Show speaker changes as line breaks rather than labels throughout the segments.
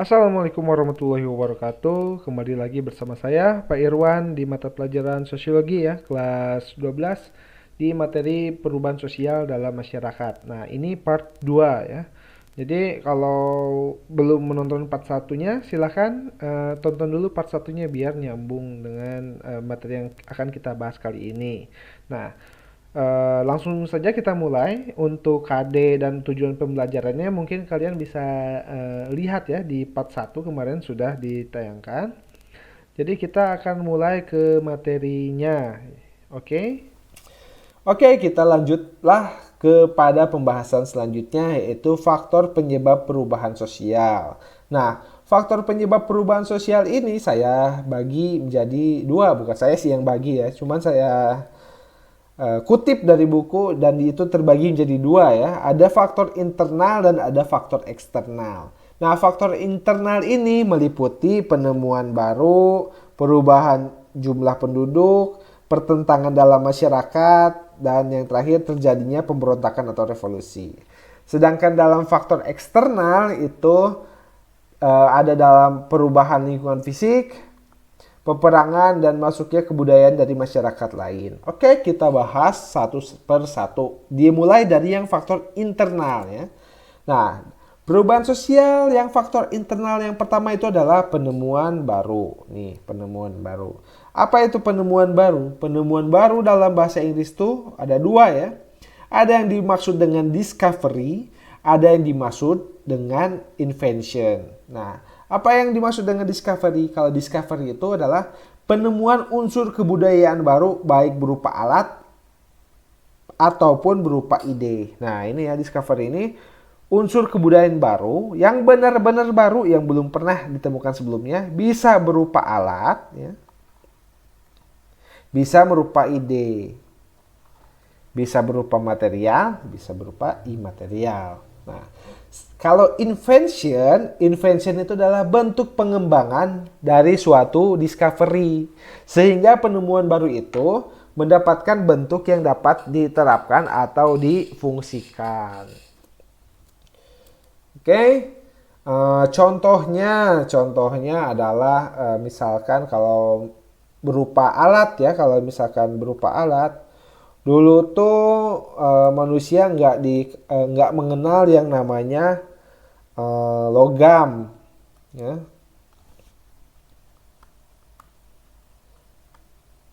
Assalamualaikum warahmatullahi wabarakatuh. Kembali lagi bersama saya Pak Irwan di mata pelajaran sosiologi ya, kelas 12 di materi perubahan sosial dalam masyarakat. Nah, ini part 2 ya. Jadi kalau belum menonton part satunya, silahkan tonton dulu part satunya biar nyambung dengan materi yang akan kita bahas kali ini. Nah, langsung saja kita mulai. Untuk KD dan tujuan pembelajarannya mungkin kalian bisa lihat ya di part satu kemarin sudah ditayangkan. Jadi kita akan mulai ke materinya. Oke.
Oke, kita lanjutlah kepada pembahasan selanjutnya yaitu faktor penyebab perubahan sosial. Nah, faktor penyebab perubahan sosial ini saya bagi menjadi dua, bukan saya sih yang bagi ya, cuman saya kutip dari buku dan itu terbagi menjadi dua ya. Ada faktor internal dan ada faktor eksternal. Nah, faktor internal ini meliputi penemuan baru, perubahan jumlah penduduk, pertentangan dalam masyarakat, dan yang terakhir terjadinya pemberontakan atau revolusi. Sedangkan dalam faktor eksternal itu ada dalam perubahan lingkungan fisik, peperangan, dan masuknya kebudayaan dari masyarakat lain. Oke, kita bahas satu per satu. Dimulai dari yang faktor internal ya. Nah, perubahan sosial yang faktor internal yang pertama itu adalah penemuan baru. Nih, penemuan baru. Apa itu penemuan baru? Penemuan baru dalam bahasa Inggris tuh ada dua ya. Ada yang dimaksud dengan discovery, ada yang dimaksud dengan invention. Nah, apa yang dimaksud dengan discovery? Kalau discovery itu adalah penemuan unsur kebudayaan baru baik berupa alat ataupun berupa ide. Nah, ini ya discovery ini unsur kebudayaan baru yang benar-benar baru yang belum pernah ditemukan sebelumnya, bisa berupa alat ya, bisa berupa ide, bisa berupa material, bisa berupa imaterial. Nah, kalau invention itu adalah bentuk pengembangan dari suatu discovery. Sehingga penemuan baru itu mendapatkan bentuk yang dapat diterapkan atau difungsikan. Oke, contohnya adalah misalkan kalau berupa alat ya, kalau misalkan berupa alat, dulu tuh manusia nggak mengenal yang namanya logam, ya,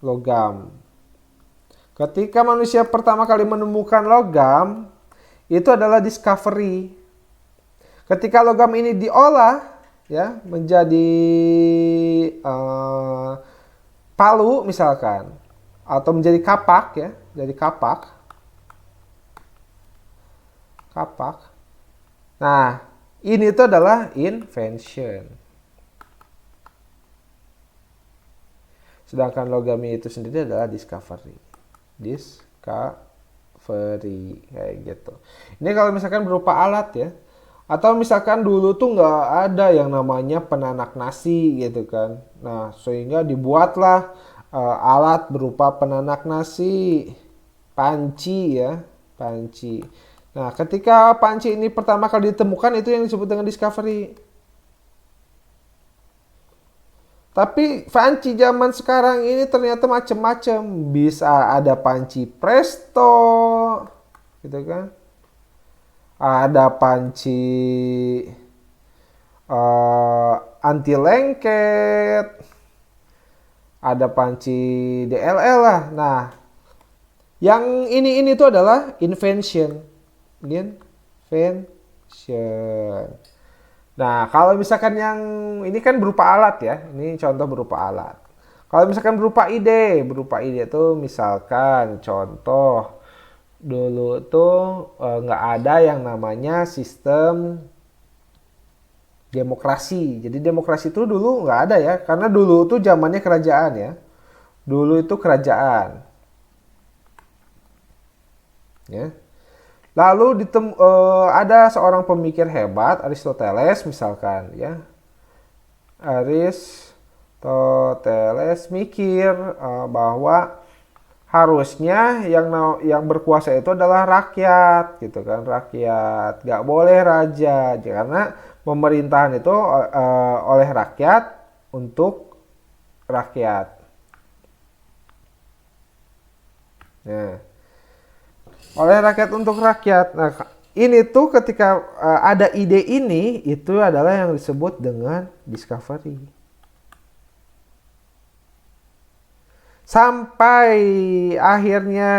logam. Ketika manusia pertama kali menemukan logam, itu adalah discovery. Ketika logam ini diolah, ya, menjadi palu misalkan, atau menjadi kapak ya, jadi kapak, kapak. Nah, ini itu adalah invention. Sedangkan logam itu sendiri adalah discovery. Discovery kayak gitu. Ini kalau misalkan berupa alat ya. Atau misalkan dulu tuh nggak ada yang namanya penanak nasi gitu kan. Nah, sehingga dibuatlah alat berupa penanak nasi, panci ya, panci. Nah, ketika panci ini pertama kali ditemukan itu yang disebut dengan discovery. Tapi panci zaman sekarang ini ternyata macam-macam. Bisa ada panci presto, gitu kan. Ada panci anti lengket, ada panci DLL lah. Nah, yang ini tuh adalah invention. Invention. Nah, kalau misalkan yang ini kan berupa alat ya. Ini contoh berupa alat. Kalau misalkan berupa ide tuh misalkan contoh dulu tuh nggak ada yang namanya sistem demokrasi. Jadi demokrasi itu dulu nggak ada ya, karena dulu tuh zamannya kerajaan ya. Dulu itu kerajaan, ya. Lalu ada seorang pemikir hebat, Aristoteles misalkan, ya. Aristoteles mikir bahwa harusnya yang berkuasa itu adalah rakyat gitu kan, rakyat, nggak boleh raja, karena pemerintahan itu oleh rakyat untuk rakyat. Nah, oleh rakyat untuk rakyat. Nah, ini tuh ketika ada ide ini, itu adalah yang disebut dengan discovery. Sampai akhirnya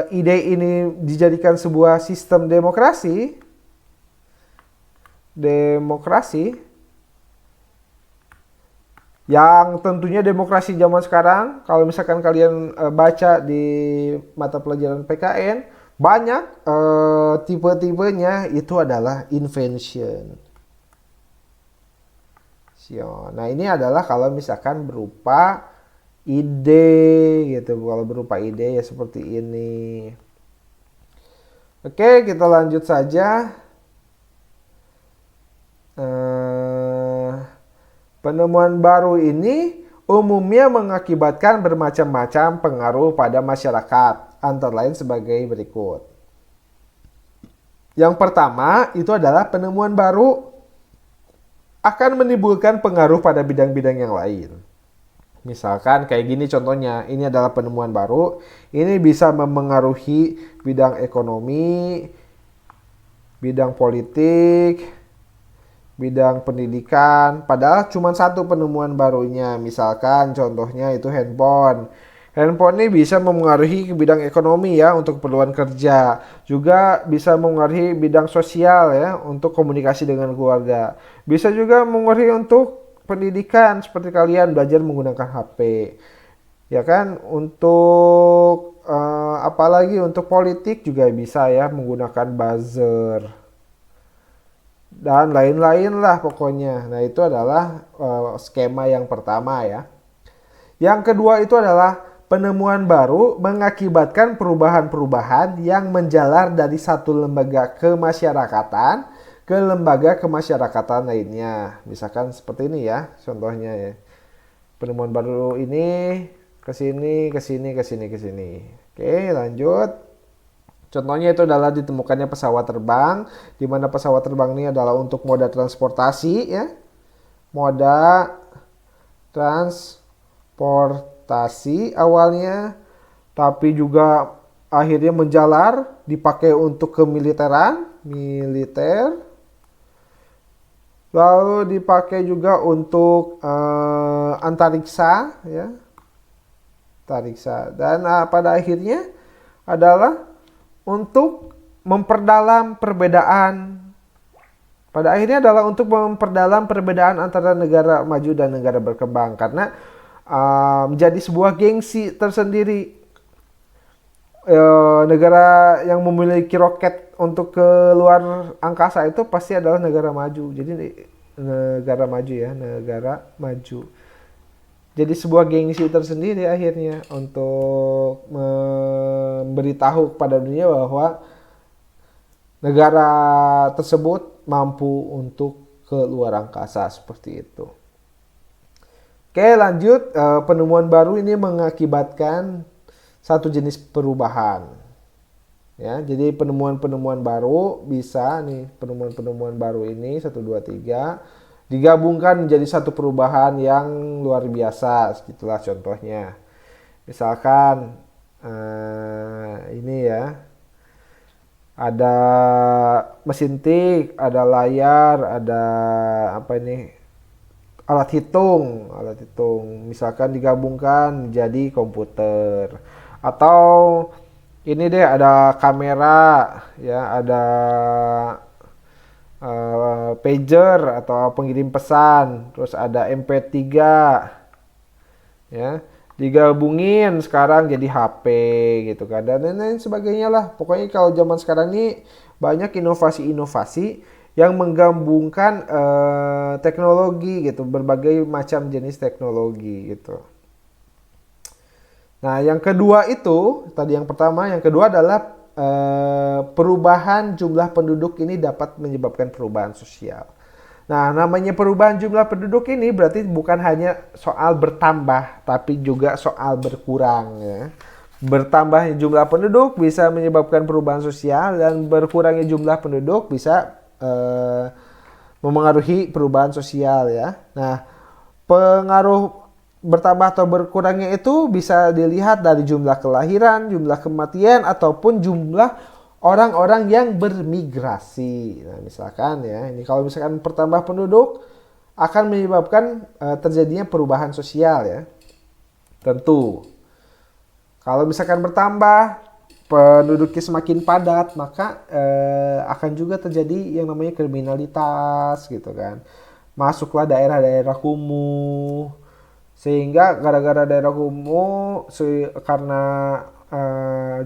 ide ini dijadikan sebuah sistem demokrasi, yang tentunya demokrasi zaman sekarang, kalau misalkan kalian baca di mata pelajaran PKN, banyak tipe-tipenya itu adalah invention. Nah, ini adalah kalau misalkan berupa ide gitu. Kalau berupa ide ya seperti ini. Oke, kita lanjut saja. Penemuan baru ini umumnya mengakibatkan bermacam-macam pengaruh pada masyarakat, antara lain sebagai berikut. Yang pertama, itu adalah penemuan baru akan menimbulkan pengaruh pada bidang-bidang yang lain. Misalkan kayak gini contohnya, ini adalah penemuan baru, ini bisa memengaruhi bidang ekonomi, bidang politik, bidang pendidikan, padahal cuma satu penemuan barunya. Misalkan contohnya itu handphone. Handphone ini bisa memengaruhi ke bidang ekonomi ya, untuk keperluan kerja. Juga bisa memengaruhi bidang sosial ya, untuk komunikasi dengan keluarga. Bisa juga memengaruhi untuk pendidikan, seperti kalian belajar menggunakan HP. Ya kan, untuk apalagi untuk politik juga bisa ya, menggunakan buzzer. Dan lain-lain lah pokoknya. Nah, itu adalah skema yang pertama ya. Yang kedua itu adalah penemuan baru mengakibatkan perubahan-perubahan yang menjalar dari satu lembaga kemasyarakatan ke lembaga kemasyarakatan lainnya. Misalkan seperti ini ya, contohnya ya. Penemuan baru ini ke sini, ke sini, ke sini, ke sini. Oke, lanjut. Contohnya itu adalah ditemukannya pesawat terbang, di mana pesawat terbang ini adalah untuk moda transportasi ya. Moda transportasi awalnya, tapi juga akhirnya menjalar, dipakai untuk kemiliteran, militer. Lalu dipakai juga untuk antariksa ya. Antariksa. Dan pada akhirnya adalah untuk memperdalam perbedaan. Pada akhirnya adalah untuk memperdalam perbedaan antara negara maju dan negara berkembang, karena menjadi sebuah gengsi tersendiri. Negara yang memiliki roket untuk ke luar angkasa itu pasti adalah negara maju. Jadi negara maju ya, negara maju. Jadi sebuah gengsi tersendiri akhirnya untuk memberitahu kepada dunia bahwa negara tersebut mampu untuk ke luar angkasa, seperti itu. Oke, lanjut. Penemuan baru ini mengakibatkan satu jenis perubahan. Ya, jadi penemuan-penemuan baru bisa nih, penemuan-penemuan baru ini 1 2 3 digabungkan menjadi satu perubahan yang luar biasa, segitulah contohnya. Misalkan ini ya, ada mesin tik, ada layar, ada apa ini, alat hitung. Misalkan digabungkan menjadi komputer. Atau ini deh, ada kamera ya, ada pager atau pengirim pesan, terus ada MP3 ya, digabungin sekarang jadi HP gitu kan, dan lain-lain sebagainya lah. Pokoknya kalau zaman sekarang ini banyak inovasi-inovasi yang menggabungkan teknologi gitu, berbagai macam jenis teknologi gitu. Nah, yang kedua itu tadi yang pertama, yang kedua adalah perubahan jumlah penduduk ini dapat menyebabkan perubahan sosial. Nah, namanya perubahan jumlah penduduk ini berarti bukan hanya soal bertambah, tapi juga soal berkurang ya. Bertambahnya jumlah penduduk bisa menyebabkan perubahan sosial, dan berkurangnya jumlah penduduk bisa memengaruhi perubahan sosial ya. Nah, pengaruh bertambah atau berkurangnya itu bisa dilihat dari jumlah kelahiran, jumlah kematian, ataupun jumlah orang-orang yang bermigrasi. Nah, misalkan ya, ini kalau misalkan bertambah penduduk akan menyebabkan terjadinya perubahan sosial ya. Tentu. Kalau misalkan bertambah penduduknya semakin padat, maka akan juga terjadi yang namanya kriminalitas gitu kan. Masuklah daerah-daerah kumuh, sehingga gara-gara daerah kumuh karena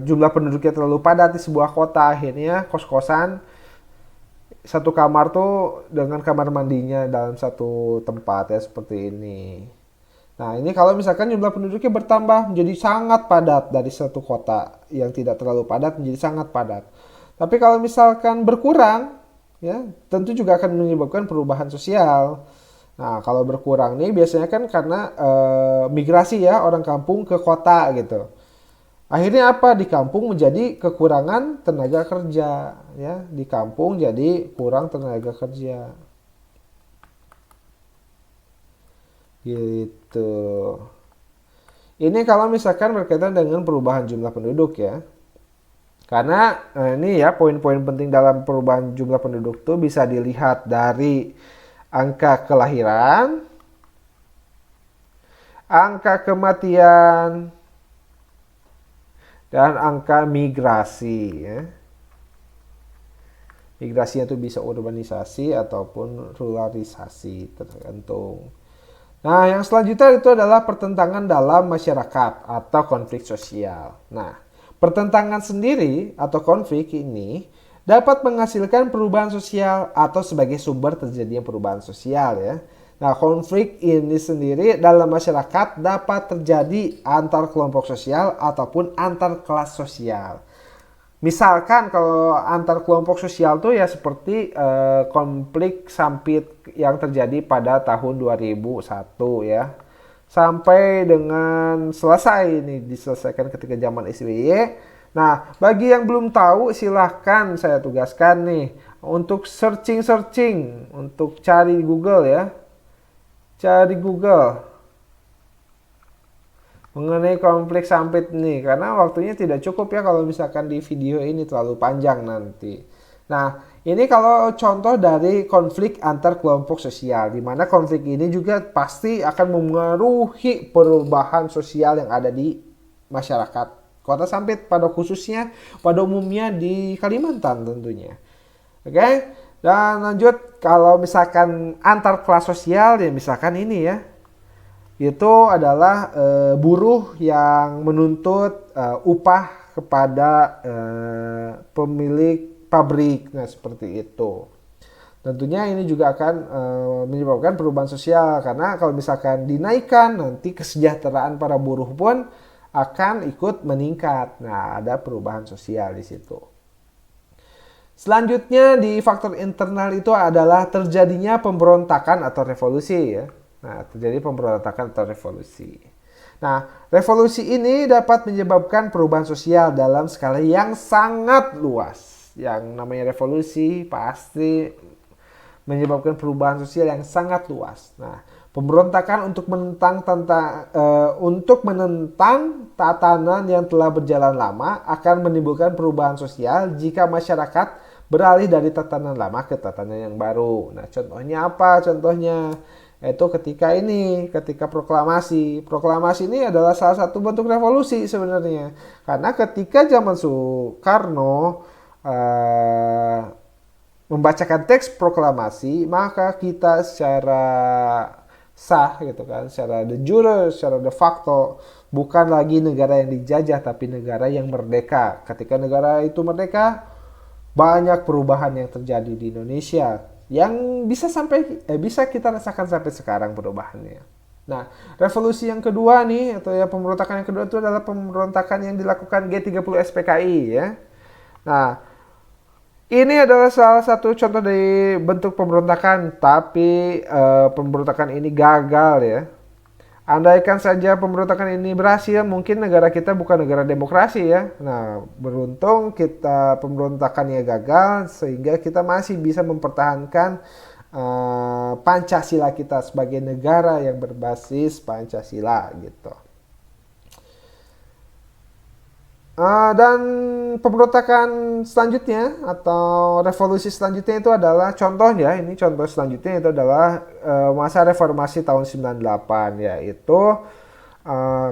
jumlah penduduknya terlalu padat di sebuah kota, akhirnya kos-kosan satu kamar tuh dengan kamar mandinya dalam satu tempat ya, seperti ini. Nah, ini kalau misalkan jumlah penduduknya bertambah menjadi sangat padat dari satu kota yang tidak terlalu padat menjadi sangat padat. Tapi kalau misalkan berkurang, ya tentu juga akan menyebabkan perubahan sosial. Nah, kalau berkurang nih biasanya kan karena migrasi ya, orang kampung ke kota gitu. Akhirnya apa? Di kampung menjadi kekurangan tenaga kerja, ya. Di kampung jadi kurang tenaga kerja. Gitu. Ini kalau misalkan berkaitan dengan perubahan jumlah penduduk ya. Karena ini ya poin-poin penting dalam perubahan jumlah penduduk tuh bisa dilihat dari angka kelahiran, angka kematian, dan angka migrasi ya. Migrasinya itu bisa urbanisasi ataupun ruralisasi, tergantung. Nah, yang selanjutnya itu adalah pertentangan dalam masyarakat atau konflik sosial. Nah, pertentangan sendiri atau konflik ini dapat menghasilkan perubahan sosial atau sebagai sumber terjadinya perubahan sosial ya. Nah, konflik ini sendiri dalam masyarakat dapat terjadi antar kelompok sosial ataupun antar kelas sosial. Misalkan kalau antar kelompok sosial tuh ya seperti konflik sampit yang terjadi pada tahun 2001 ya. Sampai dengan selesai ini diselesaikan ketika zaman SBY. Nah, bagi yang belum tahu silahkan saya tugaskan nih untuk searching, untuk cari Google ya. Cari Google mengenai konflik sampit nih, karena waktunya tidak cukup ya kalau misalkan di video ini terlalu panjang nanti. Nah, ini kalau contoh dari konflik antar kelompok sosial, di mana konflik ini juga pasti akan memengaruhi perubahan sosial yang ada di masyarakat Kota Sampit pada khususnya, pada umumnya di Kalimantan tentunya. Oke, dan lanjut kalau misalkan antar kelas sosial ya misalkan ini ya. Itu adalah buruh yang menuntut upah kepada pemilik pabrik. Nah, seperti itu. Tentunya ini juga akan menyebabkan perubahan sosial karena kalau misalkan dinaikkan nanti kesejahteraan para buruh pun akan ikut meningkat. Nah, ada perubahan sosial di situ. Selanjutnya di faktor internal itu adalah terjadinya pemberontakan atau revolusi ya. Nah, terjadi pemberontakan atau revolusi. Nah, revolusi ini dapat menyebabkan perubahan sosial dalam skala yang sangat luas. Yang namanya revolusi pasti menyebabkan perubahan sosial yang sangat luas. Nah, pemberontakan untuk menentang tatanan yang telah berjalan lama akan menimbulkan perubahan sosial jika masyarakat beralih dari tatanan lama ke tatanan yang baru. Nah, contohnya apa? Contohnya itu ketika proklamasi. Proklamasi ini adalah salah satu bentuk revolusi sebenarnya. Karena ketika zaman Soekarno membacakan teks proklamasi, maka kita secara sah gitu kan, secara de jure, secara de facto bukan lagi negara yang dijajah tapi negara yang merdeka. Ketika negara itu merdeka, banyak perubahan yang terjadi di Indonesia yang bisa kita rasakan sampai sekarang perubahannya. Nah, revolusi yang kedua nih atau ya pemberontakan yang kedua itu adalah pemberontakan yang dilakukan G30 SPKI ya. Nah, ini adalah salah satu contoh dari bentuk pemberontakan, tapi pemberontakan ini gagal ya. Andaikan saja pemberontakan ini berhasil, mungkin negara kita bukan negara demokrasi ya. Nah, beruntung kita pemberontakannya gagal sehingga kita masih bisa mempertahankan Pancasila kita sebagai negara yang berbasis Pancasila gitu. Dan pemberontakan selanjutnya atau revolusi selanjutnya itu adalah contohnya, ini contoh selanjutnya itu adalah masa reformasi tahun 98, yaitu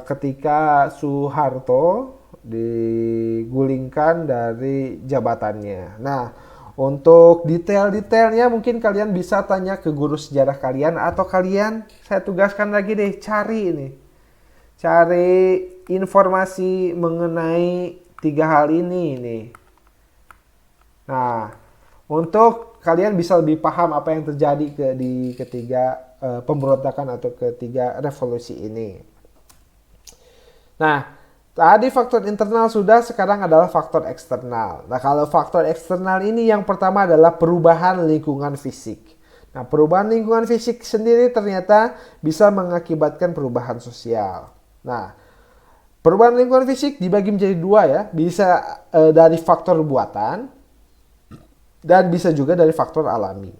ketika Soeharto digulingkan dari jabatannya. Nah, untuk detail-detailnya mungkin kalian bisa tanya ke guru sejarah kalian, atau kalian, saya tugaskan lagi deh, cari informasi mengenai 3 hal ini nih. Nah, untuk kalian bisa lebih paham apa yang terjadi di ketiga pemberontakan atau ketiga revolusi ini. Nah, tadi faktor internal sudah, sekarang adalah faktor eksternal. Nah, kalau faktor eksternal ini yang pertama adalah perubahan lingkungan fisik. Nah, perubahan lingkungan fisik sendiri ternyata bisa mengakibatkan perubahan sosial. Nah, perubahan lingkungan fisik dibagi menjadi 2 ya. Bisa dari faktor buatan dan bisa juga dari faktor alami.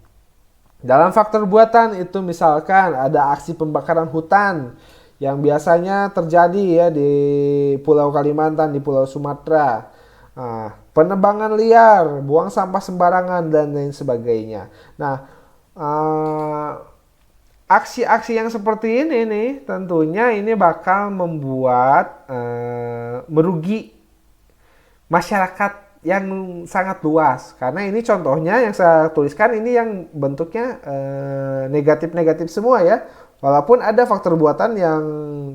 Dalam faktor buatan itu misalkan ada aksi pembakaran hutan yang biasanya terjadi ya di Pulau Kalimantan, di Pulau Sumatera. Penebangan liar, buang sampah sembarangan dan lain sebagainya. Nah, aksi-aksi yang seperti ini nih tentunya ini bakal membuat merugi masyarakat yang sangat luas, karena ini contohnya yang saya tuliskan ini yang bentuknya negatif-negatif semua ya, walaupun ada faktor buatan yang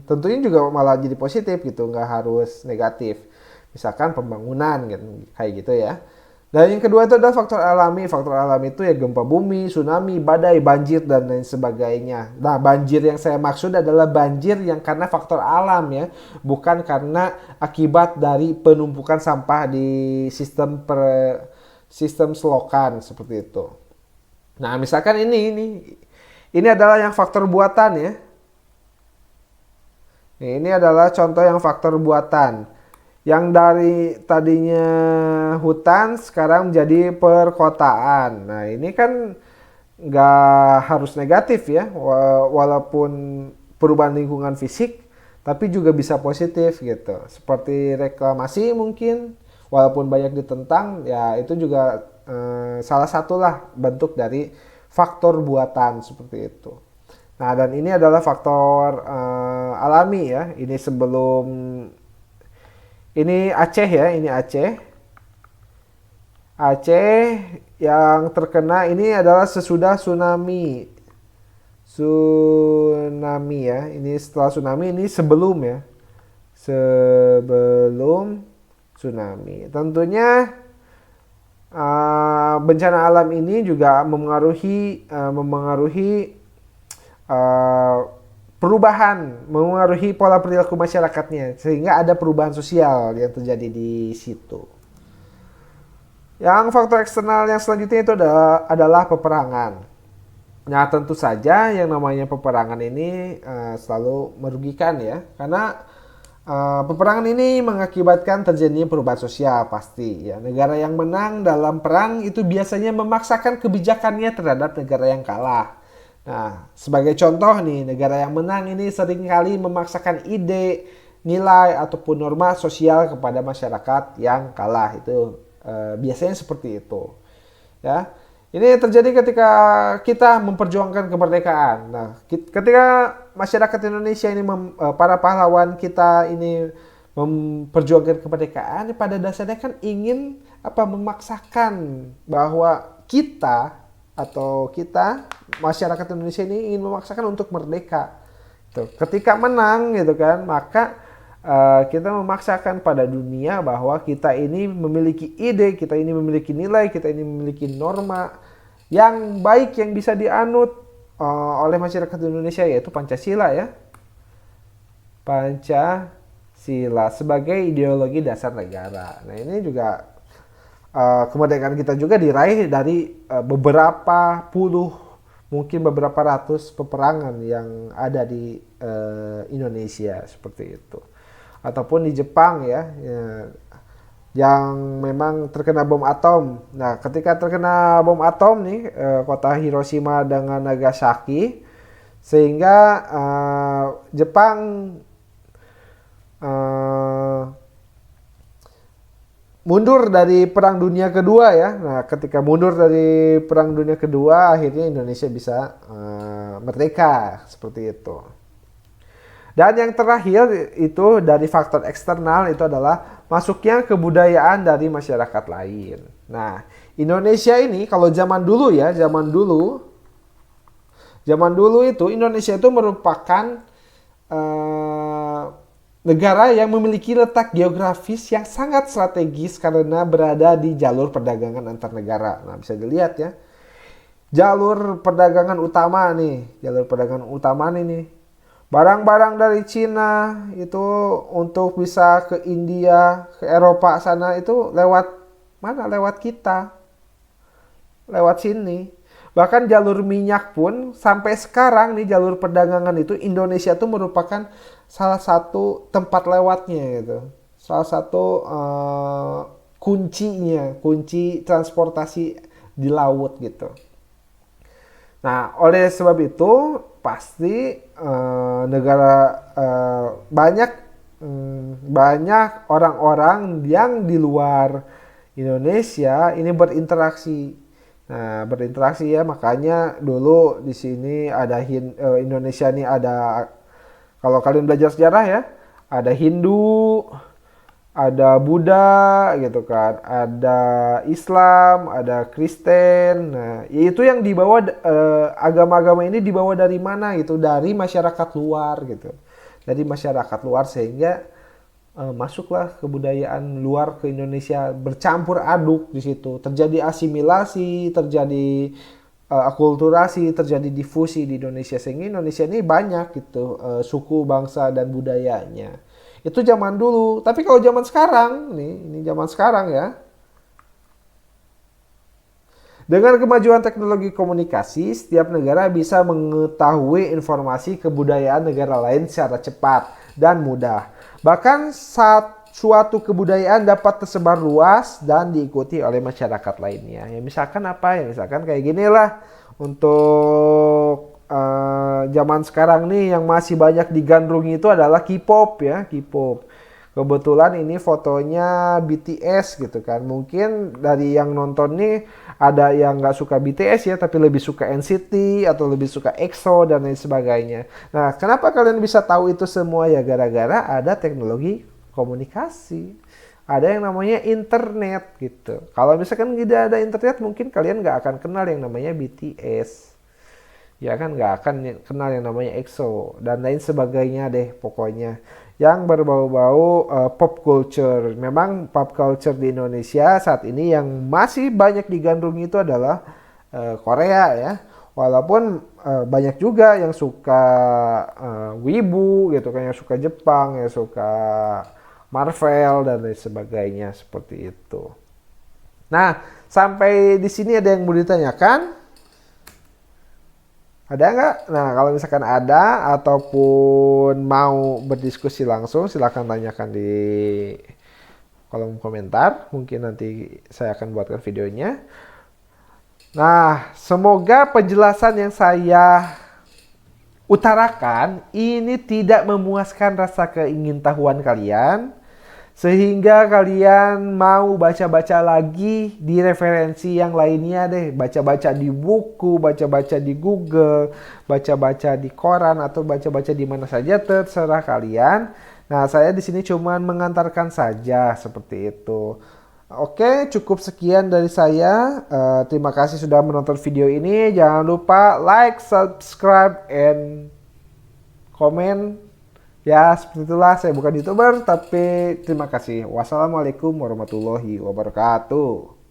tentunya juga malah jadi positif gitu, nggak harus negatif, misalkan pembangunan gitu, kayak gitu ya. Dan yang kedua itu adalah faktor alami. Faktor alami itu ya gempa bumi, tsunami, badai, banjir, dan lain sebagainya. Nah, banjir yang saya maksud adalah banjir yang karena faktor alam ya, bukan karena akibat dari penumpukan sampah di sistem selokan seperti itu. Nah, misalkan ini adalah yang faktor buatan ya. Ini adalah contoh yang faktor buatan. Yang dari tadinya hutan sekarang menjadi perkotaan. Nah, ini kan nggak harus negatif ya, walaupun perubahan lingkungan fisik, tapi juga bisa positif gitu. Seperti reklamasi mungkin, walaupun banyak ditentang, ya itu juga salah satulah bentuk dari faktor buatan seperti itu. Nah, dan ini adalah faktor alami ya. Ini Aceh ya, ini Aceh. Aceh yang terkena ini adalah sesudah tsunami. Tsunami ya, ini setelah tsunami, ini sebelum ya. Sebelum tsunami. Tentunya bencana alam ini juga memengaruhi perubahan, mengaruhi pola perilaku masyarakatnya, sehingga ada perubahan sosial yang terjadi di situ. Yang faktor eksternal yang selanjutnya itu adalah peperangan. Nah, tentu saja yang namanya peperangan ini selalu merugikan ya, karena peperangan ini mengakibatkan terjadinya perubahan sosial pasti ya. Negara yang menang dalam perang itu biasanya memaksakan kebijakannya terhadap negara yang kalah. Nah, sebagai contoh nih, negara yang menang ini seringkali memaksakan ide, nilai, ataupun norma sosial kepada masyarakat yang kalah. Itu biasanya seperti itu. Ya, ini terjadi ketika kita memperjuangkan kemerdekaan. Nah, ketika masyarakat Indonesia ini, para pahlawan kita ini memperjuangkan kemerdekaan, pada dasarnya kan ingin memaksakan bahwa kita masyarakat Indonesia ini ingin memaksakan untuk merdeka. Tuh, ketika menang gitu kan, maka kita memaksakan pada dunia bahwa kita ini memiliki ide, kita ini memiliki nilai, kita ini memiliki norma yang baik yang bisa dianut oleh masyarakat Indonesia, yaitu Pancasila ya. Pancasila sebagai ideologi dasar negara. Nah, ini juga kemerdekaan kita juga diraih dari beberapa puluh, mungkin beberapa ratus peperangan yang ada di Indonesia seperti itu, ataupun di Jepang ya.
yang memang terkena bom atom. Nah, ketika terkena bom atom nih, kota Hiroshima dengan Nagasaki, sehingga Jepang eh, mundur dari Perang Dunia Kedua ya. Nah, ketika mundur dari Perang Dunia Kedua, akhirnya Indonesia bisa merdeka seperti itu. Dan yang terakhir itu dari faktor eksternal itu adalah masuknya kebudayaan dari masyarakat lain. Nah, Indonesia ini kalau zaman dulu ya, zaman dulu itu Indonesia itu merupakan eh, negara yang memiliki letak geografis yang sangat strategis karena berada di jalur perdagangan antar negara. Nah, bisa dilihat ya. Jalur perdagangan utama nih, jalur perdagangan utama nih. Barang-barang dari Cina itu untuk bisa ke India, ke Eropa sana itu lewat mana? Lewat kita, lewat sini. Bahkan jalur minyak pun sampai sekarang nih jalur perdagangan itu Indonesia tuh merupakan salah satu tempat lewatnya gitu. Salah satu kuncinya, kunci transportasi di laut gitu. Nah, oleh sebab itu pasti negara banyak banyak orang-orang yang di luar Indonesia ini berinteraksi. Nah, berinteraksi ya, makanya dulu di sini ada Indonesia nih ada, kalau kalian belajar sejarah ya, ada Hindu, ada Buddha gitu kan, ada Islam, ada Kristen. Nah, itu yang dibawa agama-agama ini dibawa dari mana gitu? Dari masyarakat luar gitu. Dari masyarakat luar sehingga masuklah kebudayaan luar ke Indonesia bercampur aduk di situ. Terjadi asimilasi, terjadi akulturasi, terjadi difusi di Indonesia sehingga Indonesia ini banyak gitu suku, bangsa dan budayanya. Itu zaman dulu. Tapi kalau zaman sekarang, nih, ini zaman sekarang ya. Dengan kemajuan teknologi komunikasi, setiap negara bisa mengetahui informasi kebudayaan negara lain secara cepat dan mudah. Bahkan saat suatu kebudayaan dapat tersebar luas dan diikuti oleh masyarakat lainnya. Ya misalkan apa ya? Misalkan kayak gini lah. Untuk zaman sekarang nih yang masih banyak digandrungi itu adalah K-pop ya, K-pop. Kebetulan ini fotonya BTS gitu kan. Mungkin dari yang nonton nih ada yang nggak suka BTS ya, tapi lebih suka NCT atau lebih suka EXO dan lain sebagainya. Nah, kenapa kalian bisa tahu itu semua ya? Gara-gara ada teknologi komunikasi. Ada yang namanya internet gitu. Kalau misalkan tidak ada internet, mungkin kalian nggak akan kenal yang namanya BTS. Ya kan nggak akan kenal yang namanya EXO dan lain sebagainya deh pokoknya yang berbau-bau pop culture. Memang pop culture di Indonesia saat ini yang masih banyak digandrungi itu adalah Korea ya. Walaupun banyak juga yang suka wibu gitu kan, yang suka Jepang, yang suka Marvel dan lain sebagainya seperti itu. Nah, sampai di sini ada yang mau ditanyakan? Ada nggak? Nah, kalau misalkan ada ataupun mau berdiskusi langsung, silahkan tanyakan di kolom komentar. Mungkin nanti saya akan buatkan videonya. Nah, semoga penjelasan yang saya utarakan ini tidak memuaskan rasa keingintahuan kalian. Sehingga kalian mau baca-baca lagi di referensi yang lainnya deh. Baca-baca di buku, baca-baca di Google, baca-baca di koran, atau baca-baca di mana saja terserah kalian. Nah, saya di sini cuma mengantarkan saja seperti itu. Oke, cukup sekian dari saya. Terima kasih sudah menonton video ini. Jangan lupa like, subscribe, and komen. Ya, seperti itulah, saya bukan YouTuber, tapi terima kasih. Wassalamualaikum warahmatullahi wabarakatuh.